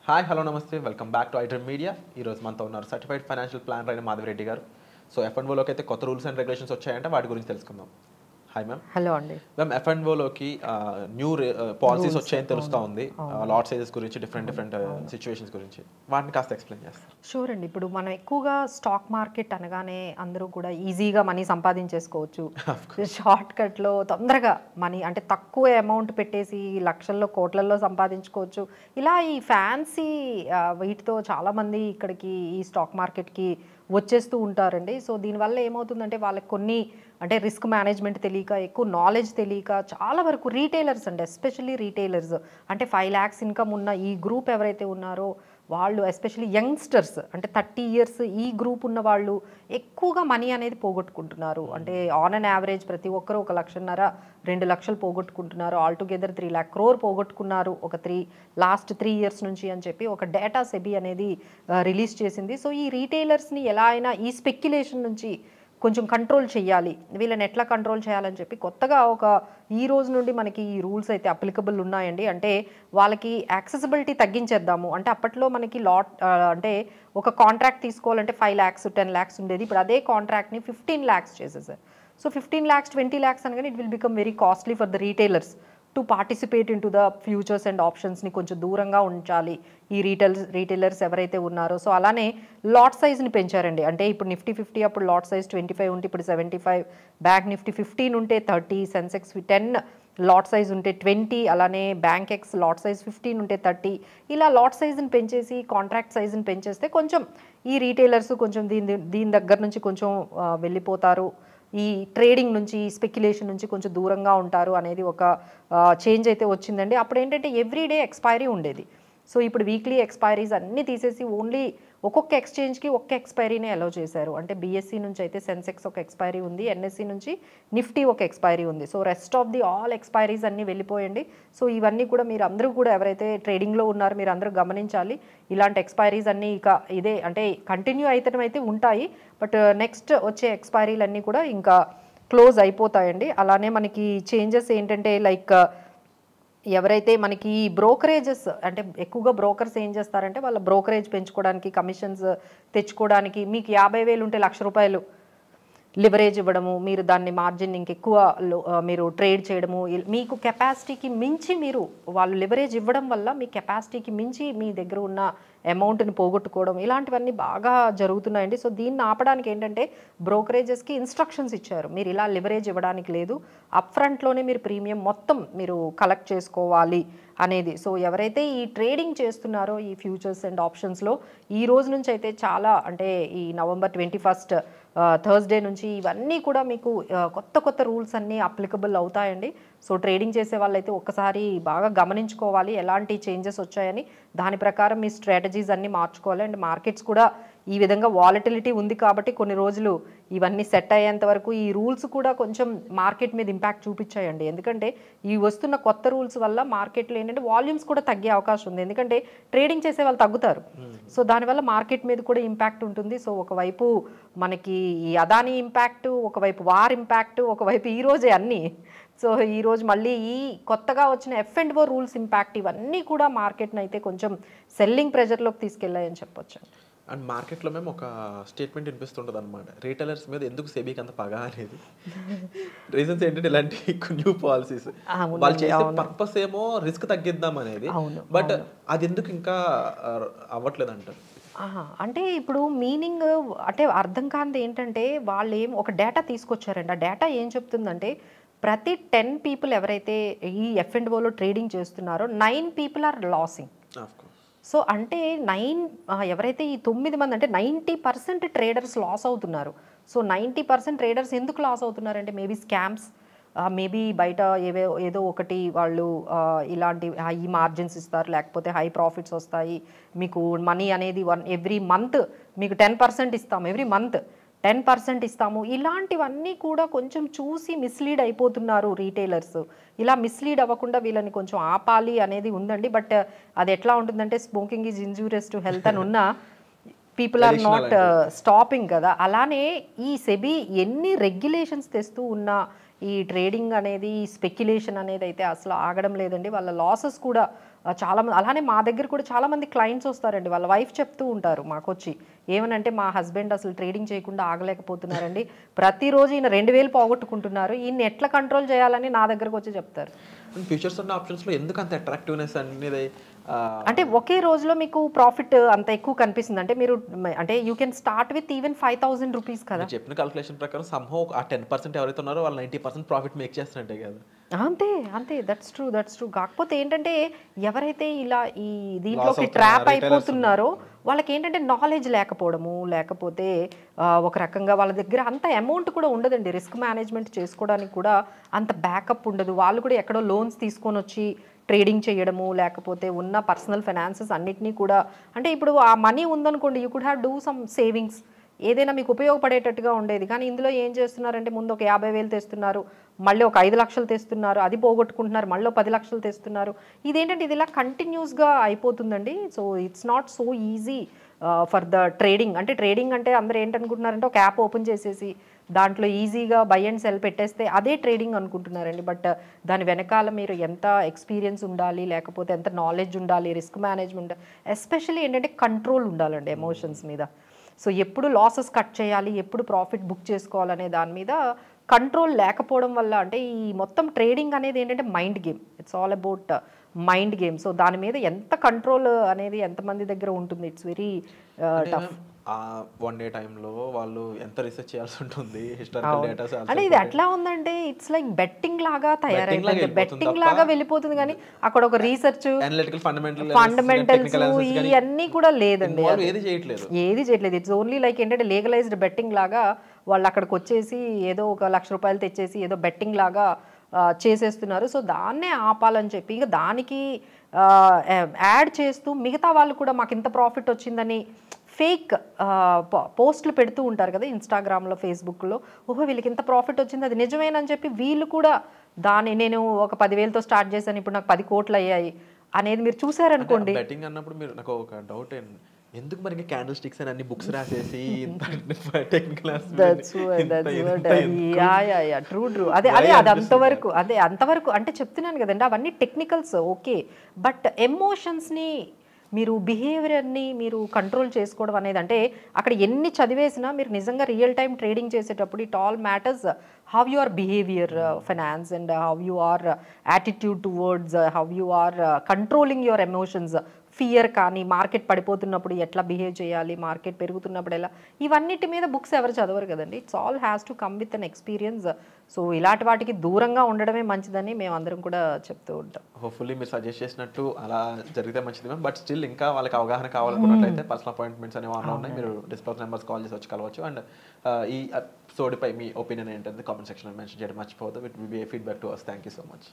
Hi hello నమస్తే welcome back to iDream media. ఈరోజు మనతో ఉన్నారు సర్టిఫైడ్ ఫైనాన్షియల్ ప్లానర్ అయిన మాధవిరెడ్డి గారు. సో F&Oలోకి అయితే కొత్త రూల్స్ అండ్ రెగ్యులేషన్స్ వచ్చాయంటే వాటి గురించి తెలుసుకుందాం. Hi ma'am. హలో అండి మ్యామ్, F&Oలోకి న్యూ పాలసీస్ వచ్చాయని తెలుస్తూ ఉంది. లాట్ సైజెస్ గురించి డిఫరెంట్ సిచ్యువేషన్స్ గురించి వాటిని కాస్త ఎక్స్ప్లెయిన్ చేస్తారు. షూర్ అండి. ఇప్పుడు మనం ఎక్కువగా స్టాక్ మార్కెట్ అనగానే అందరూ కూడా ఈజీగా మనీ సంపాదించేసుకోవచ్చు, షార్ట్ కట్లో తొందరగా మనీ అంటే తక్కువ అమౌంట్ పెట్టేసి లక్షల్లో కోట్లల్లో సంపాదించుకోవచ్చు. ఇలా ఈ ఫ్యాన్సీ వీటితో చాలామంది ఇక్కడికి ఈ స్టాక్ మార్కెట్కి వచ్చేస్తూ ఉంటారండి. సో దీనివల్ల ఏమవుతుందంటే వాళ్ళకి కొన్ని అంటే రిస్క్ మేనేజ్మెంట్ తెలియక, ఎక్కువ నాలెడ్జ్ తెలియక చాలా వరకు రీటైలర్స్ అండి, ఎస్పెషల్లీ రీటైలర్స్ అంటే 5 lakhs ఇన్కమ్ ఉన్న ఈ గ్రూప్ ఎవరైతే ఉన్నారో వాళ్ళు, ఎస్పెషల్లీ యంగ్స్టర్స్ అంటే 30 years ఈ గ్రూప్ ఉన్న వాళ్ళు ఎక్కువగా మనీ అనేది పోగొట్టుకుంటున్నారు. అంటే ఆన్ అన్ యావరేజ్ ప్రతి ఒక్కరు 1.5-2 లక్షలు పోగొట్టుకుంటున్నారు. ఆల్టుగెదర్ 3 lakh crore పోగొట్టుకున్నారు ఒక లాస్ట్ 3 years నుంచి అని చెప్పి ఒక డేటా సెబీ అనేది రిలీజ్ చేసింది. సో ఈ రీటైలర్స్ని ఎలా అయినా ఈ స్పెక్యులేషన్ నుంచి కొంచెం కంట్రోల్ చేయాలి, వీళ్ళని ఎట్లా కంట్రోల్ చేయాలని చెప్పి కొత్తగా ఈ రోజు నుండి మనకి ఈ రూల్స్ అయితే అప్లికబుల్ ఉన్నాయండి. అంటే వాళ్ళకి యాక్సెసిబిలిటీ తగ్గించేద్దాము. అంటే అప్పట్లో మనకి అంటే ఒక కాంట్రాక్ట్ తీసుకోవాలంటే 5 lakhs 10 lakhs ఉండేది. ఇప్పుడు అదే కాంట్రాక్ట్ని 15 lakhs చేసేసారు. సో 15 lakhs 20 lakhs అనగానే it will become very costly for the retailers to participate in to the futures and ఆప్షన్స్ని కొంచెం దూరంగా ఉంచాలి ఈ రీటైలర్స్ ఎవరైతే ఉన్నారో. సో అలానే లాట్ సైజ్ని పెంచారండి. అంటే ఇప్పుడు నిఫ్టీ 50 అప్పుడు లాట్ సైజ్ 25 ఉంటే ఇప్పుడు 75, బ్యాంక్ నిఫ్టీ 15 ఉంటే 30, సెన్సెక్స్ 10 లాట్ సైజ్ ఉంటే 20, అలానే బ్యాంక్ ఎక్స్ లాట్ సైజ్ 15 ఉంటే 30. ఇలా లాట్ సైజ్ని పెంచేసి కాంట్రాక్ట్ సైజ్ని పెంచేస్తే కొంచెం ఈ రీటైలర్స్ కొంచెం దీని దగ్గర నుంచి కొంచెం వెళ్ళిపోతారు, ఈ ట్రేడింగ్ నుంచి స్పెక్యులేషన్ నుంచి కొంచెం దూరంగా ఉంటారు అనేది ఒక చేంజ్ అయితే వచ్చిందండి. అప్పుడు ఏంటంటే ఎవ్రీడే ఎక్స్పైరీ ఉండేది. సో ఇప్పుడు వీక్లీ ఎక్స్పైరీస్ అన్నీ తీసేసి ఓన్లీ ఒక్కొక్క ఎక్స్చేంజ్కి ఒక్క ఎక్స్పైరీనే అలౌ చేశారు. అంటే బీఎస్సీ నుంచి అయితే సెన్సెక్స్ ఒక ఎక్స్పైరీ ఉంది, ఎన్ఎస్సీ నుంచి నిఫ్టీ ఒక ఎక్స్పైరీ ఉంది. So rest of the all expiries అన్నీ వెళ్ళిపోయండి. సో ఇవన్నీ కూడా మీరు అందరూ కూడా ఎవరైతే ట్రేడింగ్లో ఉన్నారో మీరు అందరూ గమనించాలి. ఇలాంటి ఎక్స్పైరీస్ అన్నీ ఇక ఇదే అంటే కంటిన్యూ అయితే ఉంటాయి, బట్ నెక్స్ట్ వచ్చే ఎక్స్పైరీలన్నీ కూడా ఇంకా క్లోజ్ అయిపోతాయండి. అలానే మనకి చేంజెస్ ఏంటంటే లైక్ ఎవరైతే మనకి బ్రోకరేజెస్ అంటే ఎక్కువగా బ్రోకర్స్ ఏం చేస్తారంటే వాళ్ళ బ్రోకరేజ్ పెంచుకోవడానికి, కమిషన్స్ తెచ్చుకోవడానికి మీకు 50,000 ఉంటే ₹1,00,000 లివరేజ్ ఇవ్వడము, మీరు దాన్ని మార్జిన్ ఇంకెక్కువ మీరు ట్రేడ్ చేయడము, మీకు కెపాసిటీకి మించి మీరు వాళ్ళు లివరేజ్ ఇవ్వడం వల్ల మీ కెపాసిటీకి మించి మీ దగ్గర ఉన్న అమౌంట్ని పోగొట్టుకోవడం, ఇలాంటివన్నీ బాగా జరుగుతున్నాయండి. సో దీన్ని ఆపడానికి ఏంటంటే బ్రోకరేజెస్కి ఇన్స్ట్రక్షన్స్ ఇచ్చారు, మీరు ఇలా లివరేజ్ ఇవ్వడానికి లేదు, అప్ ఫ్రంట్లోనే మీరు ప్రీమియం మొత్తం మీరు కలెక్ట్ చేసుకోవాలి అనేది. సో ఎవరైతే ఈ ట్రేడింగ్ చేస్తున్నారో ఈ ఫ్యూచర్స్ అండ్ ఆప్షన్స్లో ఈ రోజు నుంచి అయితే చాలా అంటే ఈ November 21st థర్స్డే నుంచి ఇవన్నీ కూడా మీకు కొత్త రూల్స్ అన్నీ అప్లికబుల్ అవుతాయండి. సో ట్రేడింగ్ చేసే వాళ్ళైతే ఒక్కసారి బాగా గమనించుకోవాలి ఎలాంటి చేంజెస్ వచ్చాయని, దాని ప్రకారం మీ స్ట్రాటజీస్ అన్నీ మార్చుకోవాలి. అండ్ మార్కెట్స్ కూడా ఈ విధంగా వాలటిలిటీ ఉంది కాబట్టి కొన్ని రోజులు ఇవన్నీ సెట్ అయ్యేంత వరకు ఈ రూల్స్ కూడా కొంచెం మార్కెట్ మీద ఇంపాక్ట్ చూపించాయండి. ఎందుకంటే ఈ వస్తున్న కొత్త రూల్స్ వల్ల మార్కెట్లో ఏంటంటే వాల్యూమ్స్ కూడా తగ్గే అవకాశం ఉంది, ఎందుకంటే ట్రేడింగ్ చేసే వాళ్ళు తగ్గుతారు. సో దానివల్ల మార్కెట్ మీద కూడా ఇంపాక్ట్ ఉంటుంది. సో ఒకవైపు మనకి ఈ అదానీ ఇంపాక్ట్, ఒకవైపు వార్ ఇంపాక్ట్, ఒకవైపు ఈ రోజే అన్నీ. సో ఈరోజు మళ్ళీ ఈ కొత్తగా వచ్చిన F&O రూల్స్ ఇంపాక్ట్, ఇవన్నీ కూడా మార్కెట్ని అయితే కొంచెం సెల్లింగ్ ప్రెజర్లోకి తీసుకెళ్ళాయని చెప్పొచ్చు. అండ్ మార్కెట్లో మేము ఒక స్టేట్మెంట్ వినిపిస్తుంటుంది అనమాట, రీటైలర్స్ మీద ఎందుకు సెబీకి అంత పగ అనేది. రీజన్స్ ఏంటంటే ఇలాంటి న్యూ పాలసీస్ వాళ్ళు చేసే పర్పస్ ఏమో రిస్క్ తగ్గిద్దాం అనేది, బట్ అది ఎందుకు ఇంకా అవ్వట్లేదు అంటారు. అంటే ఇప్పుడు మీనింగ్ అంటే అర్థం కానిది ఏంటంటే వాళ్ళు ఒక డేటా తీసుకొచ్చారండి. ఆ డేటా ఏం చెప్తుందంటే ప్రతి 10 people ఎవరైతే ఈ F&Oలో ట్రేడింగ్ చేస్తున్నారో 9 people ఆర్ లాసింగ్. సో అంటే ఎవరైతే ఈ 9 మంది అంటే 90% ట్రేడర్స్ లాస్ అవుతున్నారు. సో 90% ట్రేడర్స్ ఎందుకు లాస్ అవుతున్నారంటే మేబీ స్కామ్స్, మేబీ బయట ఏదో ఒకటి వాళ్ళు ఇలాంటి హై మార్జిన్స్ ఇస్తారు, లేకపోతే హై ప్రాఫిట్స్ వస్తాయి, మీకు మనీ అనేది ఎవ్రీ మంత్ మీకు 10% ఇస్తాము, ఎవ్రీ మంత్ 10% ఇస్తాము, ఇలాంటివన్నీ కూడా కొంచెం చూసి మిస్లీడ్ అయిపోతున్నారు రీటైలర్స్. ఇలా మిస్లీడ్ అవ్వకుండా వీళ్ళని కొంచెం ఆపాలి అనేది ఉందండి. బట్ అది ఎట్లా ఉంటుందంటే smoking is injurious to health అని ఉన్న పీపుల్ ఆర్ నాట్ స్టాపింగ్ కదా. అలానే ఈ సెబీ ఎన్ని రెగ్యులేషన్స్ తెస్తూ ఉన్నా, ఈ ట్రేడింగ్ అనేది స్పెక్యులేషన్ అనేది అయితే అసలు ఆగడం లేదండి. వాళ్ళ లాసెస్ కూడా చాలామంది, అలానే మా దగ్గర కూడా చాలామంది క్లయింట్స్ వస్తారండి, వాళ్ళ వైఫ్ చెప్తూ ఉంటారు మాకొచ్చి, ఏమనంటే మా హస్బెండ్ అసలు ట్రేడింగ్ చేయకుండా ఆగలేకపోతున్నారండి, ప్రతిరోజు ఈయన 2000 పోగొట్టుకుంటున్నారు, ఈయన ఎట్లా కంట్రోల్ చేయాలని నా దగ్గరకు వచ్చి చెప్తారు. ఫ్యూచర్స్ ఉన్న ఆప్షన్స్లో ఎందుకు అంత అట్రాక్టివ్నెస్ అనేది? అంటే ఒకే రోజులో మీకు ప్రాఫిట్ అంత ఎక్కువ కనిపిస్తుంది అంటే మీరు అంటే you can start with even 5000 rupees కదా. చెప్పిన క్యాలిక్యులేషన్ ప్రకారం సమ్హౌ ఆ 10% ఎవరైతే ఉన్నారో వాళ్ళు 90% ప్రాఫిట్ మేక్ చేస్తున్నట్టే కదా. అంతే అంతే, దట్స్ ట్రూ. కాకపోతే ఏంటంటే ఎవరైతే ఇలా ఈ దీంట్లోకి ట్రాప్ అయిపోతున్నారో వాళ్ళకి ఏంటంటే నాలెడ్జ్ లేకపోవడము, లేకపోతే ఒక రకంగా వాళ్ళ దగ్గర అంత అమౌంట్ కూడా ఉండదండి, రిస్క్ మేనేజ్మెంట్ చేసుకోవడానికి కూడా అంత బ్యాకప్ ఉండదు. వాళ్ళు కూడా ఎక్కడో లోన్స్ తీసుకొని వచ్చి ట్రేడింగ్ చేయడము, లేకపోతే ఉన్న పర్సనల్ ఫైనాన్సెస్ అన్నిటినీ కూడా, అంటే ఇప్పుడు ఆ మనీ ఉందనుకోండి, you could have do some savings, ఏదైనా మీకు ఉపయోగపడేటట్టుగా ఉండేది. కానీ ఇందులో ఏం చేస్తున్నారంటే ముందు ఒక 50,000 తెస్తున్నారు, మళ్ళీ ఒక 5 లక్షలు తెస్తున్నారు, అది పోగొట్టుకుంటున్నారు, మళ్ళీ 10 లక్షలు తెస్తున్నారు. ఇదేంటంటే ఇది ఇలా కంటిన్యూస్గా అయిపోతుందండి. So it's not so easy for the trading. అంటే ట్రేడింగ్ అంటే అందరూ ఏంటనుకుంటున్నారంటే ఒక యాప్ ఓపెన్ చేసేసి దాంట్లో ఈజీగా బై అండ్ సెల్ పెట్టేస్తే అదే ట్రేడింగ్ అనుకుంటున్నారండి. బట్ దాని వెనకాల మీరు ఎంత ఎక్స్పీరియన్స్ ఉండాలి, లేకపోతే ఎంత నాలెడ్జ్ ఉండాలి, రిస్క్ మేనేజ్మెంట్, ఎస్పెషల్లీ ఏంటంటే కంట్రోల్ ఉండాలండి ఎమోషన్స్ మీద. సో ఎప్పుడు లాసెస్ కట్ చేయాలి, ఎప్పుడు ప్రాఫిట్ బుక్ చేసుకోవాలనే దాని మీద కంట్రోల్ లేకపోవడం వల్ల, అంటే ఈ మొత్తం ట్రేడింగ్ అనేది ఏంటంటే mind game, it's all about mind game. So దాని మీద ఎంత కంట్రోల్ అనేది ఎంతమంది దగ్గర ఉంటుంది, it's very tough. One day టైంలో వాళ్ళు ఎంత రీసెర్చ్ చేయాల్సి ఉంటుంది, హిస్టారికల్ డేటా. అంటే ఇది ఎట్లా ఉందంటే ఇట్స్ లైక్ బెట్టింగ్ లాగా తయారైపోతుంది, బెట్టింగ్ లాగా వెళ్ళిపోతుంది. కానీ అక్కడ ఒక రీసెర్చ్, ఫండమెంటల్స్ ఇవన్నీ కూడా లేదండి, ఏది చేయట్లేదు. ఇట్స్ ఓన్లీ లైక్ ఏంటంటే లీగలైజ్డ్ బెట్టింగ్ లాగా వాళ్ళు అక్కడికి వచ్చేసి ఏదో ఒక ₹1,00,000 తెచ్చేసి ఏదో బెట్టింగ్ లాగా చేసేస్తున్నారు. సో దాన్నే ఆపాలని చెప్పి ఇక దానికి యాడ్ చేస్తూ మిగతా వాళ్ళు కూడా మాకు ఇంత ప్రాఫిట్ వచ్చిందని ఫేక్ పోస్టులు పెడుతూ ఉంటారు కదా ఇన్స్టాగ్రామ్లో, ఫేస్బుక్లో. ఓహో వీళ్ళకి ఇంత ప్రాఫిట్ వచ్చింది, అది నిజమేనని చెప్పి వీళ్ళు కూడా దాన్ని, నేను ఒక 10,000తో స్టార్ట్ చేశాను, ఇప్పుడు నాకు 10 కోట్లు అయ్యాయి అనేది మీరు చూసారనుకోండి. బెట్టింగ్ అన్నప్పుడు మీరు నాకు ఒక డౌట్, ఎందుకు మరి క్యాండిల్ స్టిక్స్ అని అన్ని బుక్స్ రాసేసి ట్రూ అదే అది అంతవరకు అంటే చెప్తున్నాను కదండి, అవన్నీ టెక్నికల్స్ ఓకే. బట్ ఎమోషన్స్ని మీరు, బిహేవియర్ని మీరు కంట్రోల్ చేసుకోవడం అనేది, అంటే అక్కడ ఎన్ని చదివేసినా మీరు నిజంగా రియల్ టైం ట్రేడింగ్ చేసేటప్పుడు it all matters how you are behaviour, finance, and how you are attitude towards, how you are controlling your emotions. Fear కానీ, మార్కెట్ పడిపోతున్నప్పుడు ఎట్లా బిహేవ్ చేయాలి, మార్కెట్ పెరుగుతున్నప్పుడు ఎలా, ఇవన్నిటి మీద బుక్స్ ఎవరు చదవరు కదండి. It's all has to come with an experience. So ఇలాంటి వాటికి దూరంగా ఉండడమే మంచిదని మేము అందరం కూడా చెప్తూ ఉంటాం. హోప్ఫుల్లీ మీరు సజెస్ట్ చేసినట్టు అలా జరిగితే మంచిది మ్యామ్. బట్ స్టిల్ ఇంకా వాళ్ళకి అవగాహన కావాలనుకున్నట్లయితే పర్సనల్ అపాయింట్మెంట్స్ అనేవి ఆన్లో ఉన్నాయి, మీరు డిస్ప్లే నెంబర్స్ కాల్ చేసి వచ్చి కలవచ్చు. అండ్ ఈ ఎపిసోడ్పై మీ ఒపీనియన్ ఏంటంటే కామెంట్ సెక్షన్లో మెన్షన్ చేయడం మర్చిపోవద్దు. It will be a feedback to us. Thank you so much.